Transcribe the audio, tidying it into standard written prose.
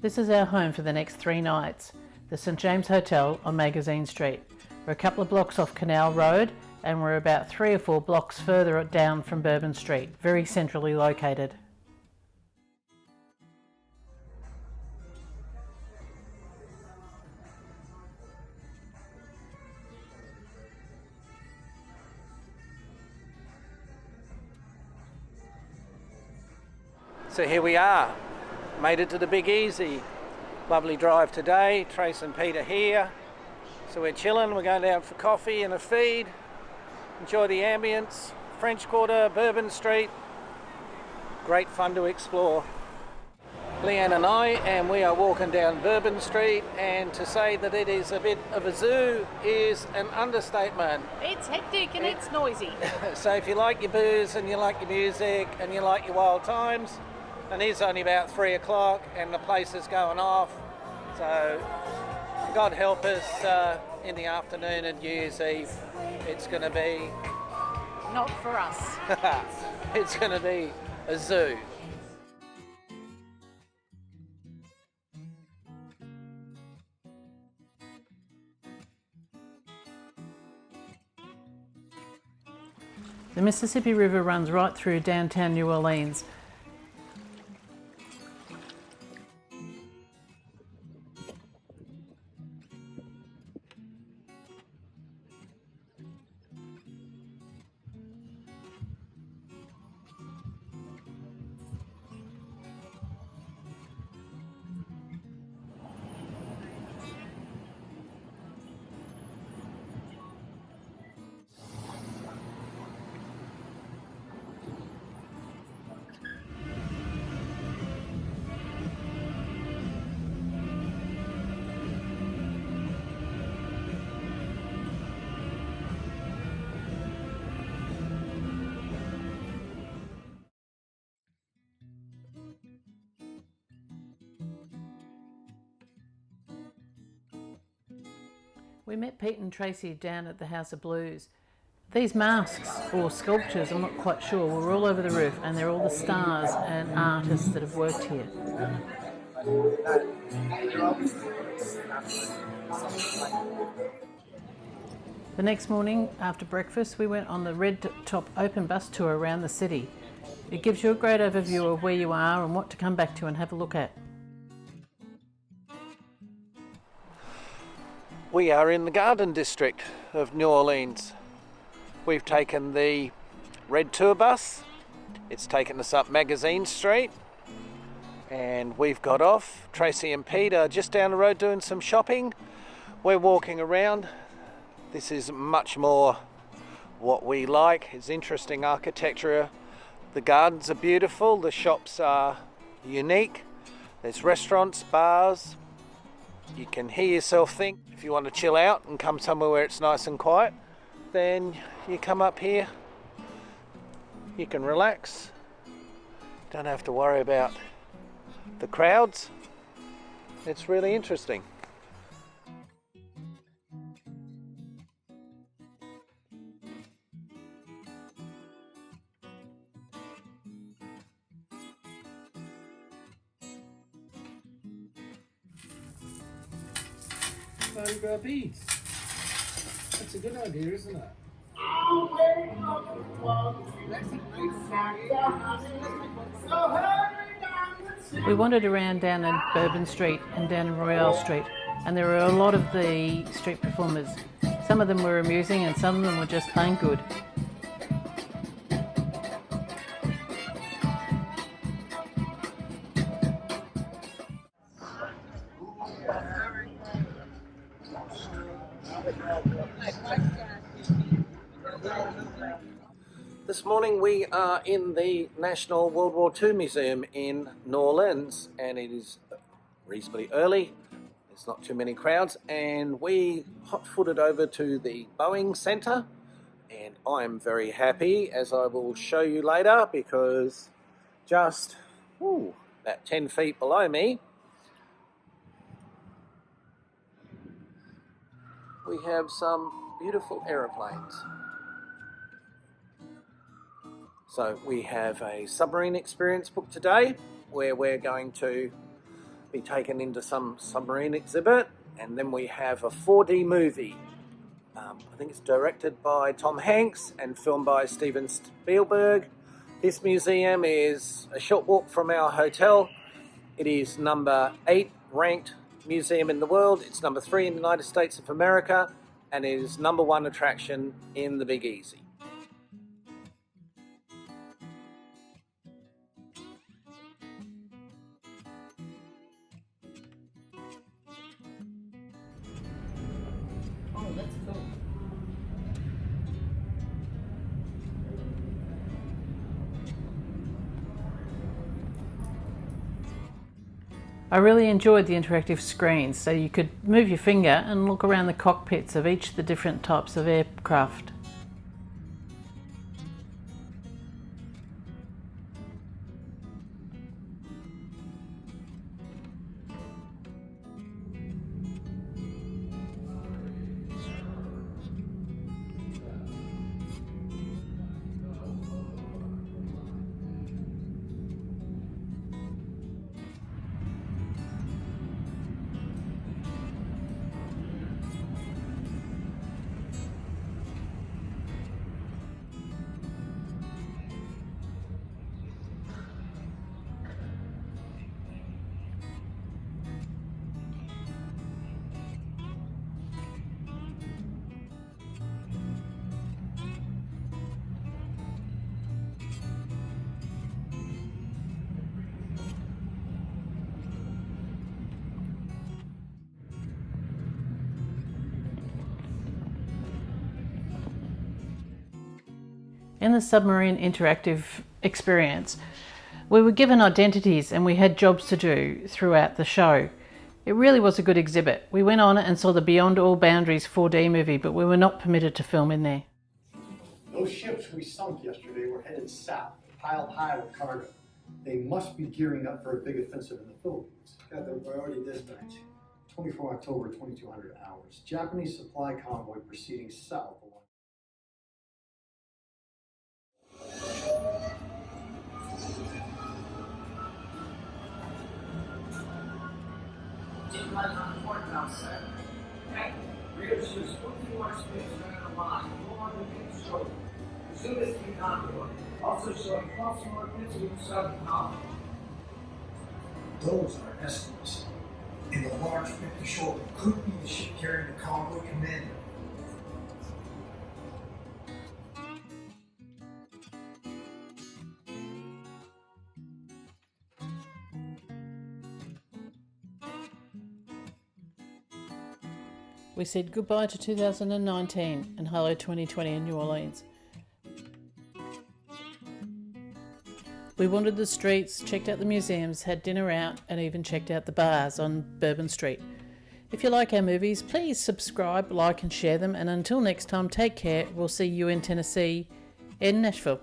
This is our home for the next 3 nights, the St James Hotel on Magazine Street. We're a couple of blocks off Canal Road and we're about 3 or 4 blocks further down from Bourbon Street, very centrally located. So here we are, made it to the Big Easy. Lovely drive today, Trace and Peter here. So we're chilling, we're going down for coffee and a feed. Enjoy the ambience, French Quarter, Bourbon Street. Great fun to explore. Leanne and we are walking down Bourbon Street, and to say that it is a bit of a zoo is an understatement. It's hectic and it's noisy. So if you like your booze and you like your music and you like your wild times, and it's only about 3 o'clock and the place is going off, so God help us in the afternoon and New Year's Eve, it's going to be... Not for us. It's going to be a zoo. The Mississippi River runs right through downtown New Orleans. We met Pete and Tracy down at the House of Blues. These masks, or sculptures, I'm not quite sure, were all over the roof, and they're all the stars and artists that have worked here. The next morning, after breakfast, we went on the Red Top open bus tour around the city. It gives you a great overview of where you are and what to come back to and have a look at. We are in the Garden District of New Orleans. We've taken the red tour bus. It's taken us up Magazine Street and we've got off. Tracy and Pete are just down the road doing some shopping. We're walking around. This is much more what we like. It's interesting architecture. The gardens are beautiful. The shops are unique. There's restaurants, bars. You can hear yourself think. If you want to chill out and come somewhere where it's nice and quiet, then you come up here. You can relax. Don't have to worry about the crowds. It's really interesting. Photograph beads. That's a good idea, isn't it? We wandered around down in Bourbon Street and down in Royale Street, and there were a lot of the street performers. Some of them were amusing and some of them were just plain good. This morning we are in the National World War II Museum in New Orleans, and it is reasonably early. There's not too many crowds, and we hot-footed over to the Boeing Centre, and I'm very happy, as I will show you later, because just about 10 feet below me we have some beautiful aeroplanes. So we have a submarine experience booked today where we're going to be taken into some submarine exhibit. And then we have a 4D movie. I think it's directed by Tom Hanks and filmed by Steven Spielberg. This museum is a short walk from our hotel. It is number 8 ranked museum in the world. It's number 3 in the United States of America, and it is number 1 attraction in the Big Easy. Oh, that's cool. I really enjoyed the interactive screens, so you could move your finger and look around the cockpits of each of the different types of aircraft. In the submarine interactive experience, we were given identities and we had jobs to do throughout the show. It really was a good exhibit. We went on and saw the Beyond All Boundaries 4D movie, but we were not permitted to film in there. Those ships we sunk yesterday were headed south, piled high with cargo. They must be gearing up for a big offensive in the Philippines. Got their priority dispatch. 24 October, 2200 hours. Japanese supply convoy proceeding south along. Those are estimates. And the large empty shoulder could be the ship carrying the convoy commander. We said goodbye to 2019 and hello 2020 in New Orleans. We wandered the streets, checked out the museums, had dinner out, and even checked out the bars on Bourbon Street. If you like our movies, please subscribe, like and share them, and until next time, take care. We'll see you in Tennessee, in Nashville.